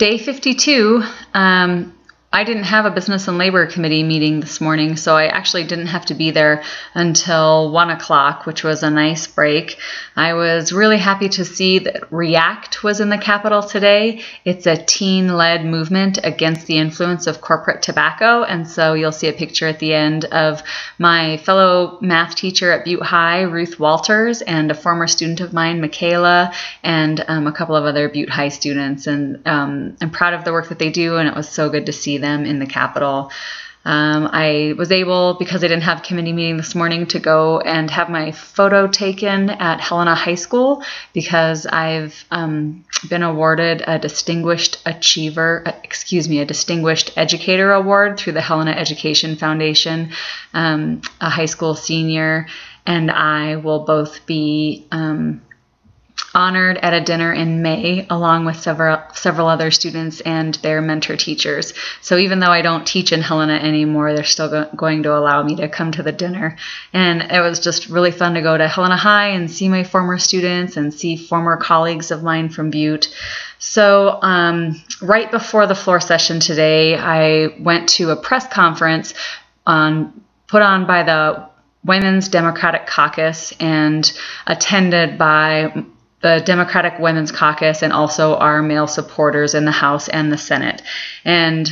Day 52, I didn't have a Business and Labor Committee meeting this morning, so I actually didn't have to be there until 1 o'clock, which was a nice break. I was really happy to see that REACT was in the Capitol today. It's a teen-led movement against the influence of corporate tobacco, and so you'll see a picture at the end of my fellow math teacher at Butte High, Ruth Walters, and a former student of mine, Michaela, and a couple of other Butte High students. And I'm proud of the work that they do, and it was so good to see them in the Capitol. I was able, because I didn't have committee meeting this morning, to go and have my photo taken at Helena High School because I've been awarded a Distinguished Educator Award through the Helena Education Foundation. A high school senior and I will both be honored at a dinner in May along with several other students and their mentor teachers. So even though I don't teach in Helena anymore, they're still going to allow me to come to the dinner. And it was just really fun to go to Helena High and see my former students and see former colleagues of mine from Butte. So right before the floor session today, I went to a press conference put on by the Women's Democratic Caucus and attended by the Democratic Women's Caucus and also our male supporters in the House and the Senate. And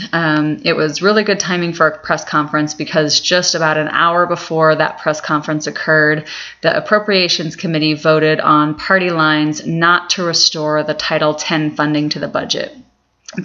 it was really good timing for a press conference because just about an hour before that press conference occurred, the Appropriations Committee voted on party lines not to restore the Title X funding to the budget.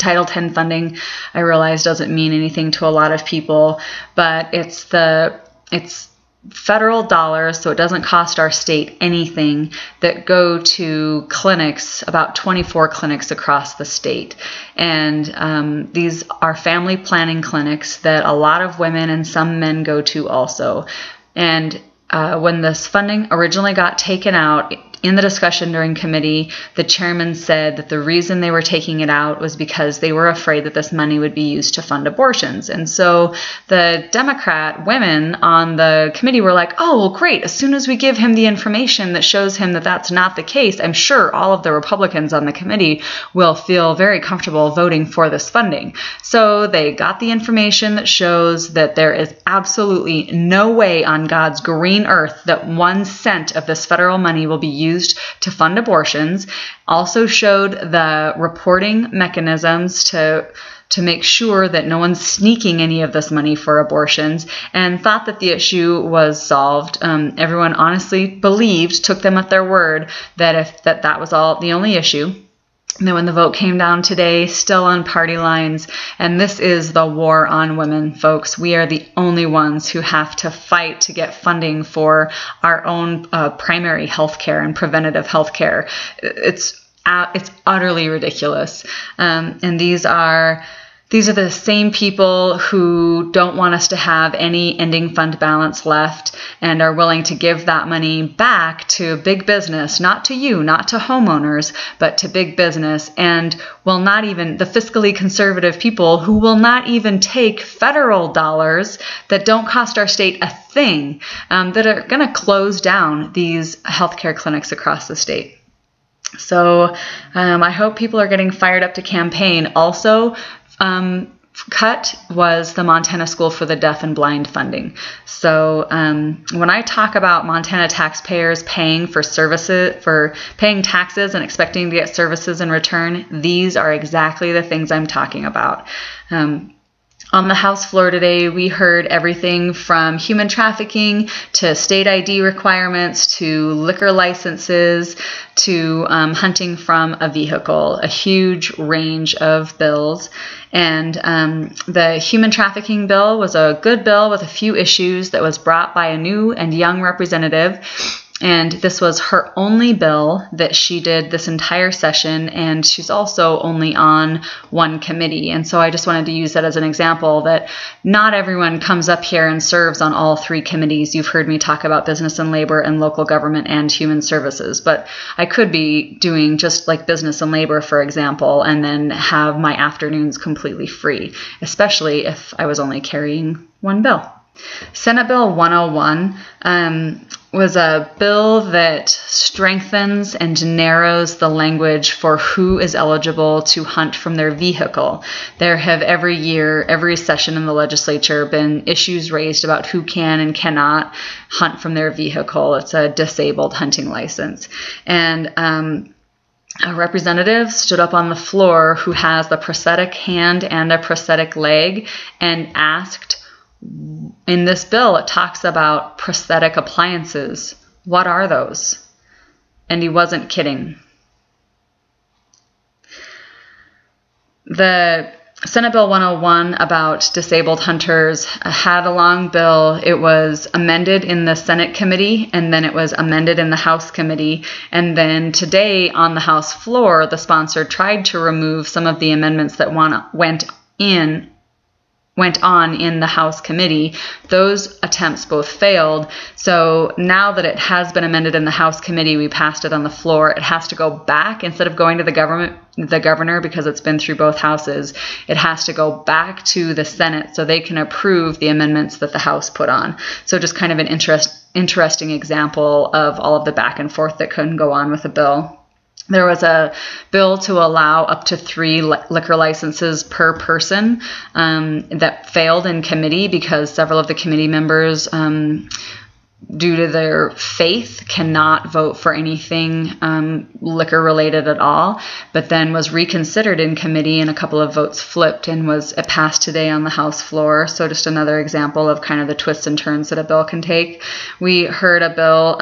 Title X funding, I realize, doesn't mean anything to a lot of people, but it's federal dollars, so it doesn't cost our state anything, that go to clinics, about 24 clinics across the state. And these are family planning clinics that a lot of women and some men go to also. And when this funding originally got taken out, in the discussion during committee, the chairman said that the reason they were taking it out was because they were afraid that this money would be used to fund abortions. And so the Democrat women on the committee were like, oh, well, great. As soon as we give him the information that shows him that that's not the case, I'm sure all of the Republicans on the committee will feel very comfortable voting for this funding. So they got the information that shows that there is absolutely no way on God's green earth that 1 cent of this federal money will be used to fund abortions, also showed the reporting mechanisms to make sure that no one's sneaking any of this money for abortions, and thought that the issue was solved. Everyone honestly believed, took them at their word, that that was all the only issue. And then when the vote came down today, still on party lines, and this is the war on women, folks. We are the only ones who have to fight to get funding for our own primary health care and preventative health care. It's utterly ridiculous. And these are the same people who don't want us to have any ending fund balance left and are willing to give that money back to big business, not to you, not to homeowners, but to big business, and will not even, the fiscally conservative people who will not even take federal dollars that don't cost our state a thing, that are going to close down these healthcare clinics across the state. So I hope people are getting fired up to campaign. Also, cut was the Montana School for the Deaf and Blind funding. So when I talk about Montana taxpayers paying for services, for paying taxes and expecting to get services in return, these are exactly the things I'm talking about. On the House floor today, we heard everything from human trafficking to state ID requirements to liquor licenses to hunting from a vehicle, a huge range of bills. And the human trafficking bill was a good bill with a few issues that was brought by a new and young representative. And this was her only bill that she did this entire session, and she's also only on one committee. And so I just wanted to use that as an example that not everyone comes up here and serves on all 3 committees. You've heard me talk about business and labor and local government and human services, but I could be doing just like business and labor, for example, and then have my afternoons completely free, especially if I was only carrying one bill. Senate Bill 101 was a bill that strengthens and narrows the language for who is eligible to hunt from their vehicle. There have every year, every session in the legislature, been issues raised about who can and cannot hunt from their vehicle. It's a disabled hunting license. And a representative stood up on the floor who has the prosthetic hand and a prosthetic leg and asked, in this bill, it talks about prosthetic appliances. What are those? And he wasn't kidding. The Senate Bill 101 about disabled hunters had a long bill. It was amended in the Senate committee, and then it was amended in the House committee. And then today on the House floor, the sponsor tried to remove some of the amendments that went on in the House committee. Those attempts both failed. So now that it has been amended in the House committee, we passed it on the floor. It has to go back instead of going to the governor, because it's been through both houses. It has to go back to the Senate so they can approve the amendments that the House put on. So just kind of an interesting example of all of the back and forth that couldn't go on with a bill. There was a bill to allow up to 3 liquor licenses per person that failed in committee because several of the committee members, due to their faith, cannot vote for anything liquor related at all, but then was reconsidered in committee and a couple of votes flipped and it passed today on the House floor. So just another example of kind of the twists and turns that a bill can take. We heard a bill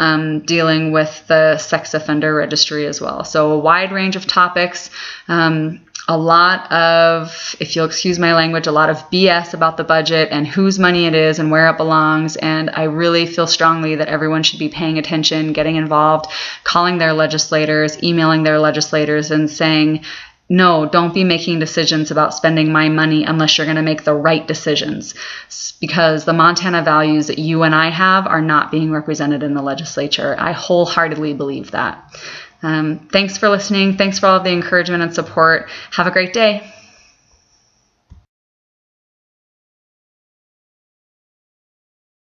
dealing with the sex offender registry as well. So a wide range of topics. A lot of, if you'll excuse my language, a lot of BS about the budget and whose money it is and where it belongs. And I really feel strongly that everyone should be paying attention, getting involved, calling their legislators, emailing their legislators and saying, no, don't be making decisions about spending my money unless you're going to make the right decisions, because the Montana values that you and I have are not being represented in the legislature. I wholeheartedly believe that. Thanks for listening. Thanks for all of the encouragement and support. Have a great day.